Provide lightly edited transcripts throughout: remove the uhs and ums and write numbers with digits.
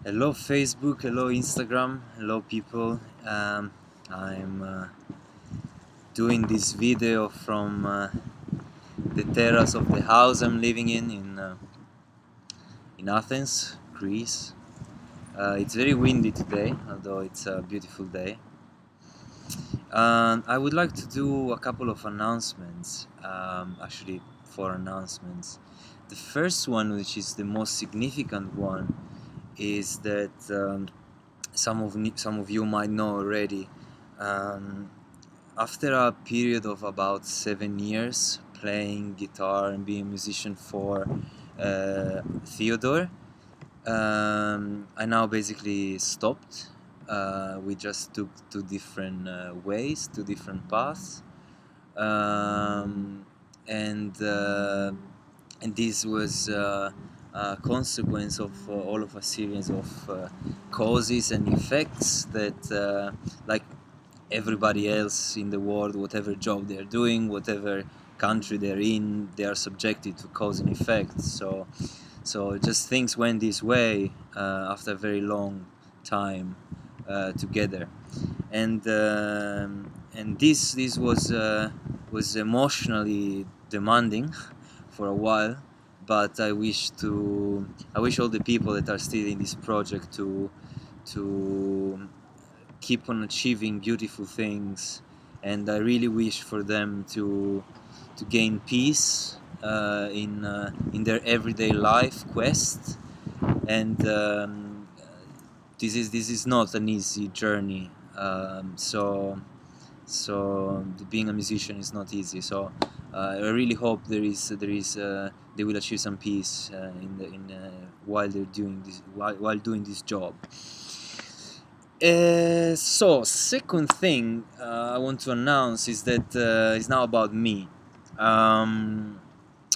Hello Facebook, hello Instagram, hello people. I'm doing this video from the terrace of the house I'm living in Athens, Greece. It's very windy today, although it's a beautiful day. I would like to do a couple of announcements, actually 4 announcements. The first one, which is the most significant one, is that some of you might know already. Um, After a period of about 7 years playing guitar and being a musician for Theodore, I now basically stopped. We just took two different ways, two different paths, um, and uh, and this was a consequence of all of a series of causes and effects that, like everybody else in the world, whatever job they're doing, whatever country they're in, they are subjected to cause and effect. So just things went this way after a very long time together, and this was emotionally demanding for a while. But I wish all the people that are still in this project to keep on achieving beautiful things, and I really wish for them to gain peace in their everyday life quest. And this is not an easy journey. So being a musician is not easy. So I really hope they will achieve some peace while they're doing this while doing this job. So second thing I want to announce is that it's now about me. Um,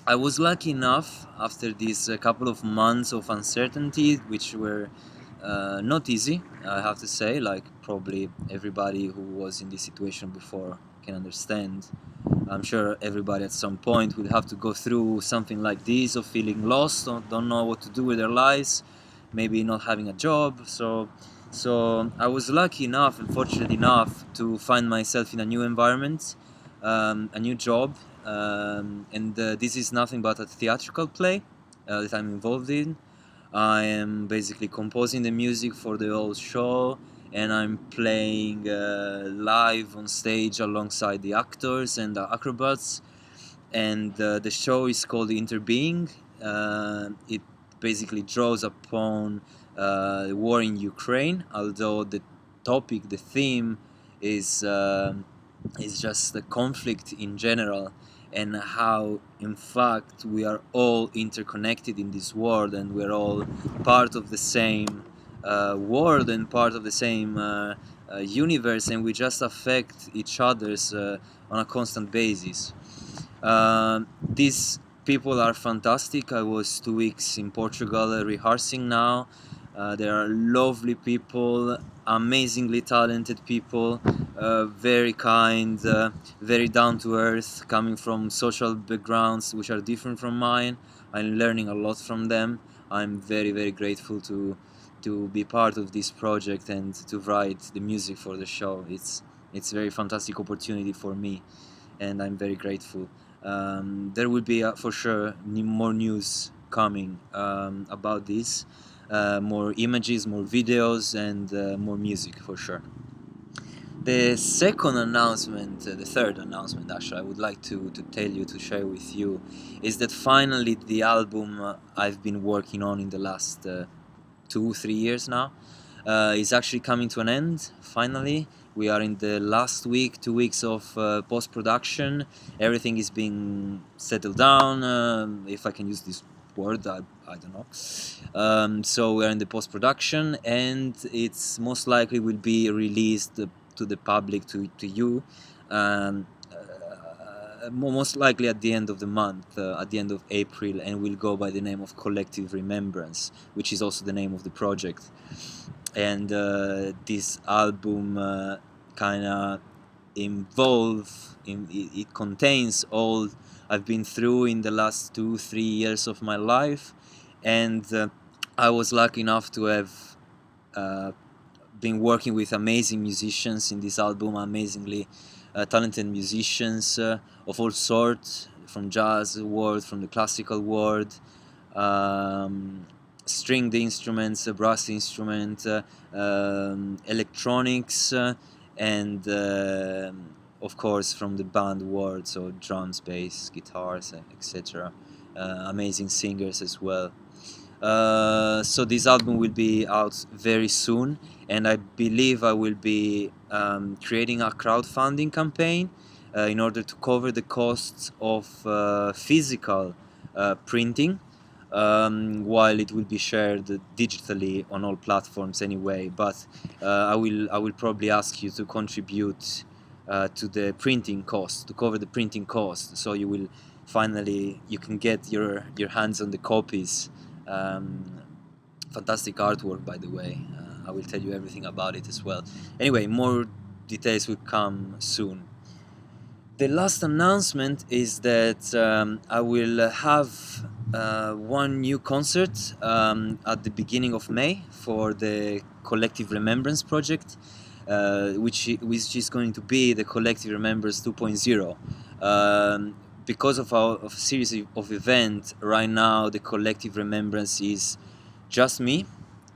I was lucky enough after these couple of months of uncertainty, which were not easy, I have to say, like probably everybody who was in this situation before can understand. I'm sure everybody at some point will have to go through something like this, of feeling lost, or don't know what to do with their lives, maybe not having a job. So I was lucky enough and fortunate enough to find myself in a new environment, a new job, and this is nothing but a theatrical play that I'm involved in. I am basically composing the music for the whole show, and I'm playing live on stage alongside the actors and the acrobats. And the show is called Interbeing. It basically draws upon the war in Ukraine, although the topic, the theme, is just the conflict in general, and how in fact we are all interconnected in this world, and we're all part of the same world and part of the same universe, and we just affect each other's on a constant basis. These people are fantastic. I was 2 weeks in Portugal rehearsing now. There are lovely people, amazingly talented people, very kind, very down to earth, coming from social backgrounds which are different from mine. I'm learning a lot from them. I'm very, very grateful to be part of this project and to write the music for the show. It's a very fantastic opportunity for me, and I'm very grateful. There will be for sure more news coming about this, more images, more videos, and more music for sure. The second announcement, the third announcement actually, I would like to tell you, to share with you, is that finally the album I've been working on in the last 2-3 years now is actually coming to an end. Finally, we are in the last week, 2 weeks of post-production. Everything is being settled down, if I can use this word, I don't know. So we're in the post-production, and it's most likely will be released to the public, to you, most likely at the end of the month, at the end of April, and will go by the name of Collective Remembrance, which is also the name of the project. And this album kind of it contains all I've been through in the last 2-3 years of my life, and I was lucky enough to have been working with amazing musicians in this album, amazingly talented musicians of all sorts, from jazz world, from the classical world, stringed instruments, brass instrument, electronics, and of course from the band world, so drums, bass, guitars, etc. Amazing singers as well. So this album will be out very soon, and I believe I will be creating a crowdfunding campaign in order to cover the costs of physical printing, while it will be shared digitally on all platforms anyway. But I will probably ask you to contribute to the printing cost, to cover the printing cost, so you can get your hands on the copies. Fantastic artwork, by the way. I will tell you everything about it as well. Anyway, more details will come soon. The last announcement is that I will have one new concert at the beginning of May for the Collective Remembrance Project, which is going to be the Collective Remembrance 2.0. Because of a series of events, right now the Collective Remembrance is just me,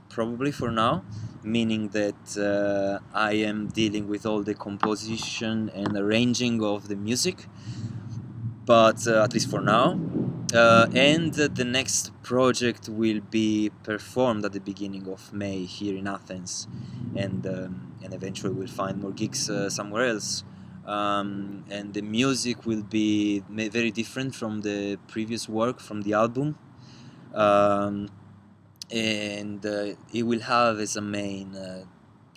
probably for now, meaning that I am dealing with all the composition and arranging of the music, but at least for now. And the next project will be performed at the beginning of May here in Athens, and eventually we'll find more gigs somewhere else. And the music will be very different from the previous work, from the album, and it will have as a main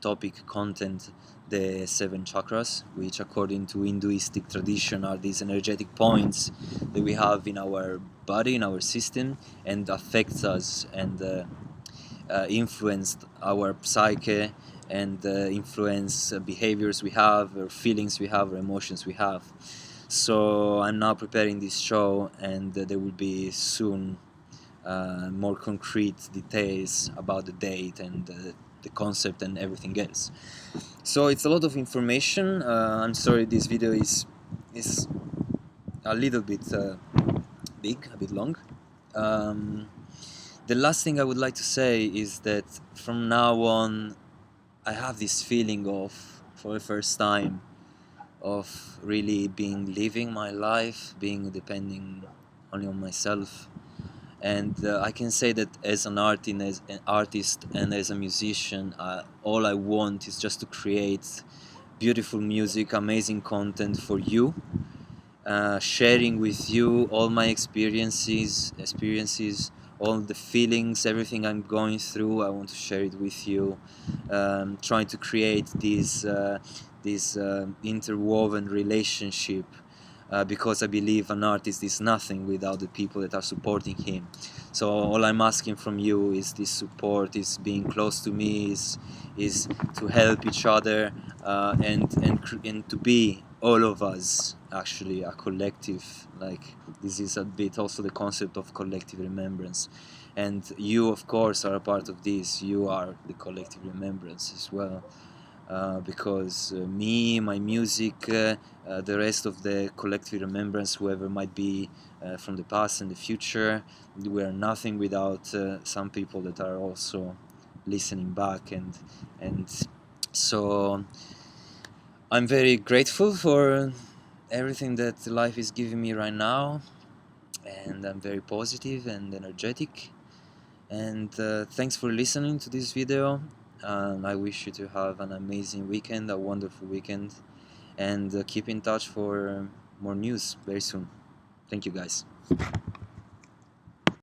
topic content the 7 chakras, which according to Hinduistic tradition are these energetic points that we have in our body, in our system, and affects us and influenced our psyche, and influence behaviors we have, or feelings we have, or emotions we have. So I'm now preparing this show, and there will be soon more concrete details about the date and the concept and everything else. So it's a lot of information. I'm sorry this video is a little bit big, a bit long. The last thing I would like to say is that from now on I have this feeling of, for the first time, of really living my life, being depending only on myself. And I can say that as an artist and as a musician, all I want is just to create beautiful music, amazing content for you, sharing with you all my experiences, all the feelings, everything I'm going through. I want to share it with you, trying to create this interwoven relationship, because I believe an artist is nothing without the people that are supporting him. So all I'm asking from you is this support, is being close to me, is to help each other, and to be all of us actually a collective. Like, this is a bit also the concept of collective remembrance, and you of course are a part of this. You are the collective remembrance as well, because me, my music, the rest of the collective remembrance, whoever might be from the past and the future, we are nothing without some people that are also listening back, and so I'm very grateful for everything that life is giving me right now, and I'm very positive and energetic, and thanks for listening to this video. I wish you to have an amazing weekend, a wonderful weekend, and keep in touch for more news very soon. Thank you, guys.